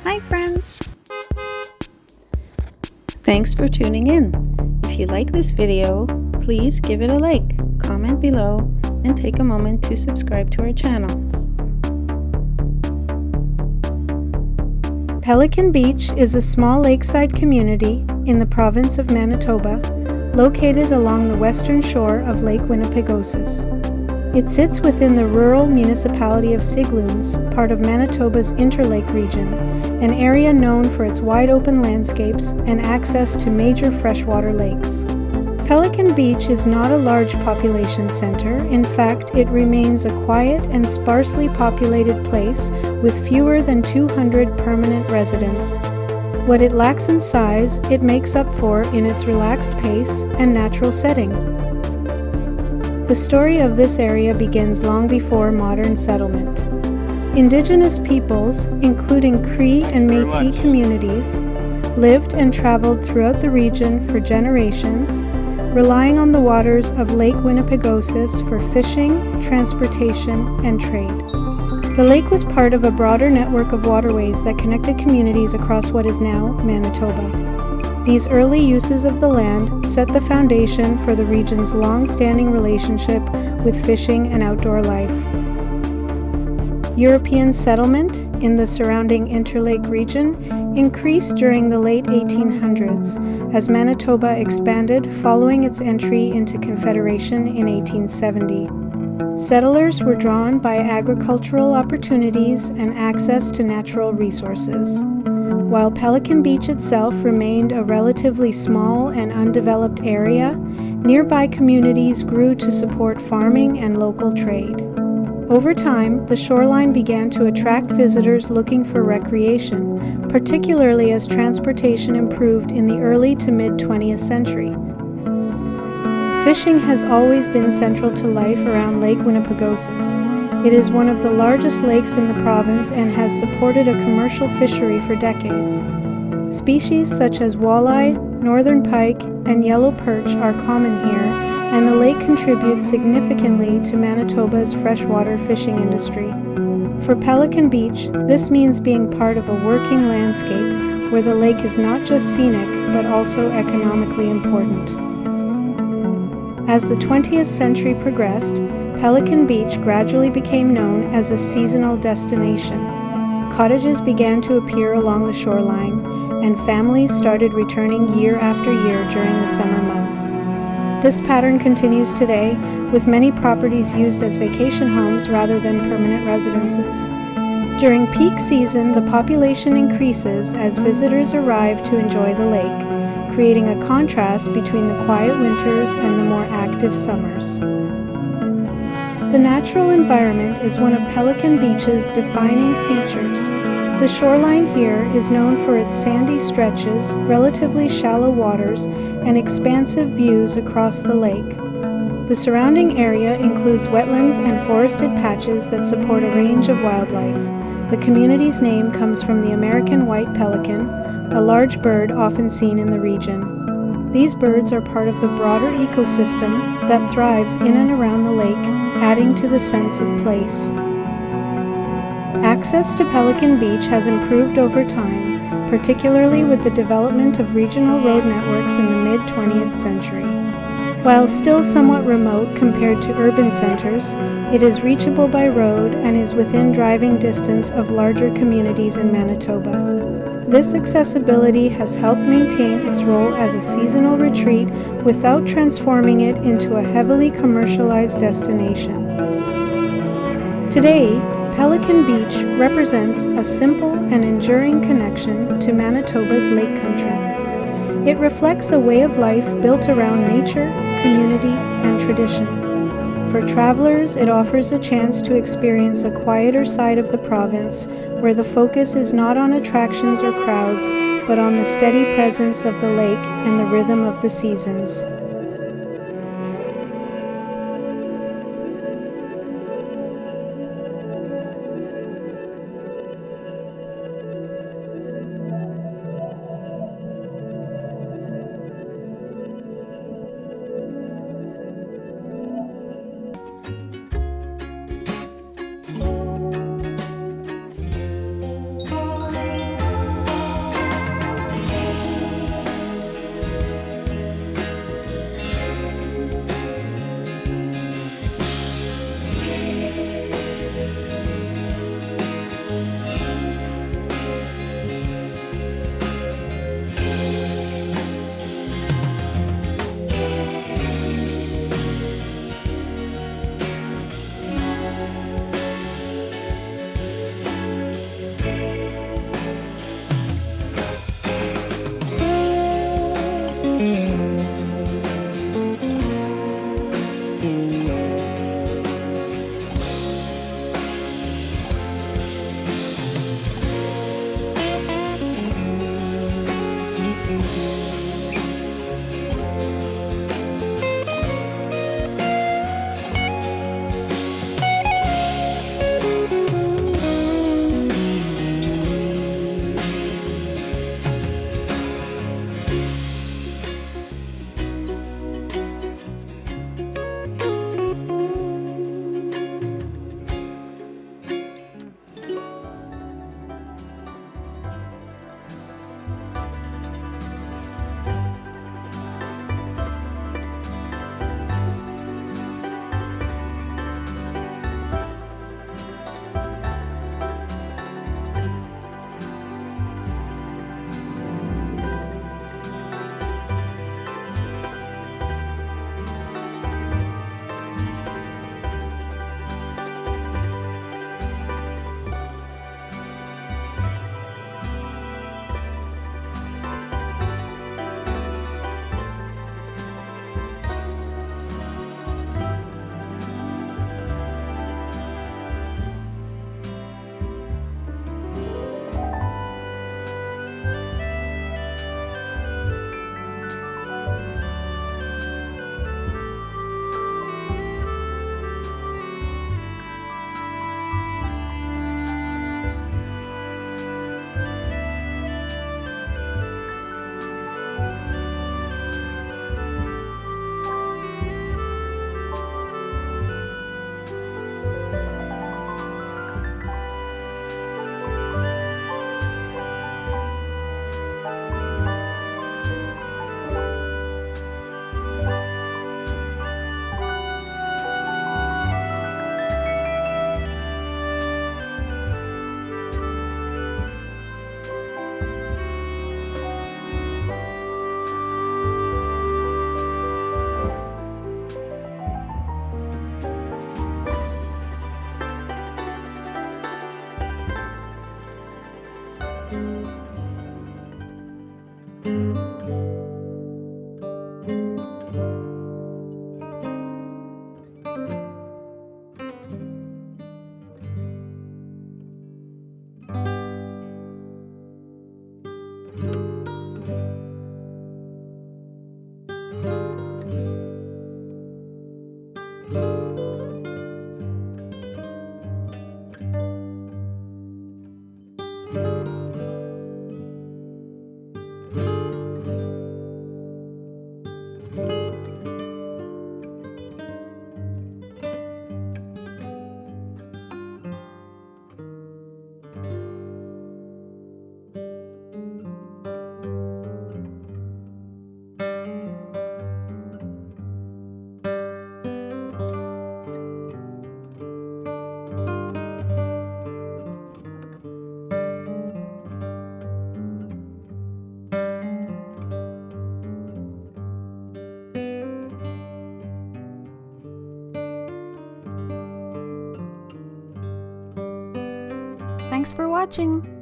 Hi friends! Thanks for tuning in. If you like this video, please give it a like, comment below, and take a moment to subscribe to our channel. Pelican Beach is a small lakeside community in the province of Manitoba, located along the western shore of Lake Winnipeg. It sits within the rural municipality of Sigloons, part of Manitoba's Interlake region, an area known for its wide-open landscapes and access to major freshwater lakes. Pelican Beach is not a large population center. In fact, it remains a quiet and sparsely populated place with fewer than 200 permanent residents. What it lacks in size, it makes up for in its relaxed pace and natural setting. The story of this area begins long before modern settlement. Indigenous peoples, including Cree and Métis communities, lived and traveled throughout the region for generations, relying on the waters of Lake Winnipeg for fishing, transportation, and trade. The lake was part of a broader network of waterways that connected communities across what is now Manitoba. These early uses of the land set the foundation for the region's long-standing relationship with fishing and outdoor life. European settlement in the surrounding Interlake region increased during the late 1800s as Manitoba expanded following its entry into Confederation in 1870. Settlers were drawn by agricultural opportunities and access to natural resources. While Pelican Beach itself remained a relatively small and undeveloped area, nearby communities grew to support farming and local trade. Over time, the shoreline began to attract visitors looking for recreation, particularly as transportation improved in the early to mid-20th century. Fishing has always been central to life around Lake Winnipeg. It is one of the largest lakes in the province and has supported a commercial fishery for decades. Species such as walleye, northern pike, and yellow perch are common here, and the lake contributes significantly to Manitoba's freshwater fishing industry. For Pelican Beach, this means being part of a working landscape where the lake is not just scenic, but also economically important. As the 20th century progressed, Pelican Beach gradually became known as a seasonal destination. Cottages began to appear along the shoreline, and families started returning year after year during the summer months. This pattern continues today, with many properties used as vacation homes rather than permanent residences. During peak season, the population increases as visitors arrive to enjoy the lake, creating a contrast between the quiet winters and the more active summers. The natural environment is one of Pelican Beach's defining features. The shoreline here is known for its sandy stretches, relatively shallow waters, and expansive views across the lake. The surrounding area includes wetlands and forested patches that support a range of wildlife. The community's name comes from the American white pelican, a large bird often seen in the region. These birds are part of the broader ecosystem that thrives in and around the lake, adding to the sense of place. Access to Pelican Beach has improved over time, particularly with the development of regional road networks in the mid-20th century. While still somewhat remote compared to urban centers, it is reachable by road and is within driving distance of larger communities in Manitoba. This accessibility has helped maintain its role as a seasonal retreat without transforming it into a heavily commercialized destination. Today, Pelican Beach represents a simple and enduring connection to Manitoba's lake country. It reflects a way of life built around nature, community, and tradition. For travelers, it offers a chance to experience a quieter side of the province, where the focus is not on attractions or crowds, but on the steady presence of the lake and the rhythm of the seasons. Thanks for watching!